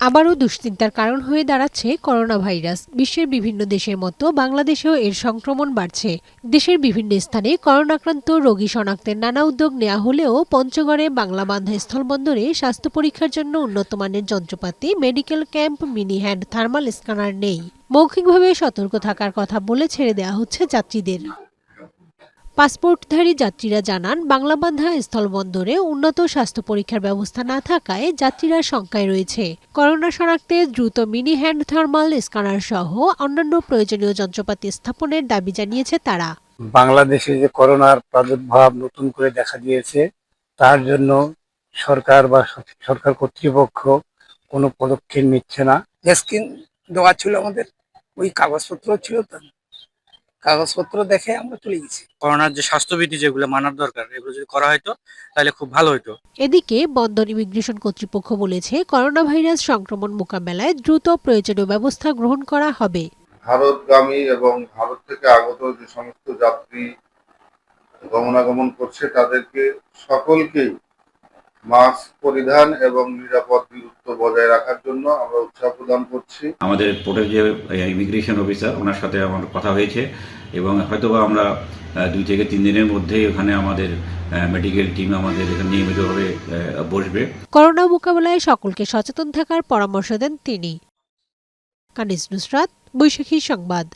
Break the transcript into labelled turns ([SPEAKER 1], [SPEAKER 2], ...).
[SPEAKER 1] আবারও দুশ্চিন্তার কারণ হয়ে দাঁড়াচ্ছে করোনা ভাইরাস। বিশ্বের বিভিন্ন দেশের মতো বাংলাদেশেও এর সংক্রমণ বাড়ছে। দেশের বিভিন্ন স্থানে করোনাক্রান্ত রোগী শনাক্তের নানা উদ্যোগ নেওয়া হলেও পঞ্চগড়ে বাংলাবান্ধা স্থলবন্দরে স্বাস্থ্য পরীক্ষার জন্য উন্নতমানের যন্ত্রপাতি, medical camp, mini hand thermal scanner নেই। মৌখিকভাবে সতর্ক থাকার কথা বলে ছেড়ে দেওয়া হচ্ছে যাত্রীদের। পাসপোর্টধারী যাত্রীরা জানান, বাংলাবান্ধা স্থলবন্দরে উন্নত স্বাস্থ্য পরীক্ষার ব্যবস্থা না থাকায় যাত্রীরা শঙ্কায় রয়েছে। করোনা শনাক্তে দ্রুত মিনি হ্যান্ড থার্মাল স্ক্যানার সহ অন্যান্য প্রয়োজনীয় যন্ত্রপাতি স্থাপনের দাবি জানিয়েছে তারা।
[SPEAKER 2] বাংলাদেশে যে করোনার প্রাদুর্ভাব নতুন করে দেখা দিয়েছে, তার জন্য সরকার বা সরকার কর্তৃপক্ষ কোনো পদক্ষেপ নিচ্ছে না।
[SPEAKER 3] স্ক্রিন দেওয়া ছিল আমাদের, ওই কাগজপত্র ছিল, তো কাগজপত্র দেখে আমরা চলে গেছি।
[SPEAKER 4] করোনার যে স্বাস্থ্যবিধি যেগুলো মানার দরকার, এগুলো যদি করা হতো তাহলে খুব ভালো হতো।
[SPEAKER 1] এদিকে বন্দর ইমিগ্রেশন কর্তৃপক্ষ বলেছে, করোনা ভাইরাস সংক্রমণ মোকাবেলায় দ্রুত প্রয়োজনীয় ব্যবস্থা গ্রহণ করা হবে।
[SPEAKER 5] ভারতগামী এবং ভারত থেকে আগত যে সমস্ত যাত্রী গমনাগমন করছে তাদেরকে সকলকেই মাস্ক পরিধান এবং নিরাপদ দূরত্ব বজায় রাখার জন্য আমরা উৎসাহ প্রদান করছি।
[SPEAKER 6] আমাদের পোর্টের যে ইমিগ্রেশন অফিসার, ওনার সাথে আমার কথা হয়েছে এবং হয়তোবা আমরা 2 থেকে 3 দিনের মধ্যে ওখানে আমাদের মেডিকেল টিম আমাদের এখানে নিয়মিতভাবে বসবে।
[SPEAKER 1] করোনা মোকাবেলায় সকলকে সচেতন থাকার পরামর্শ দেন তিনি। কানিজ নুসরাত, বৈশাখী সংবাদ।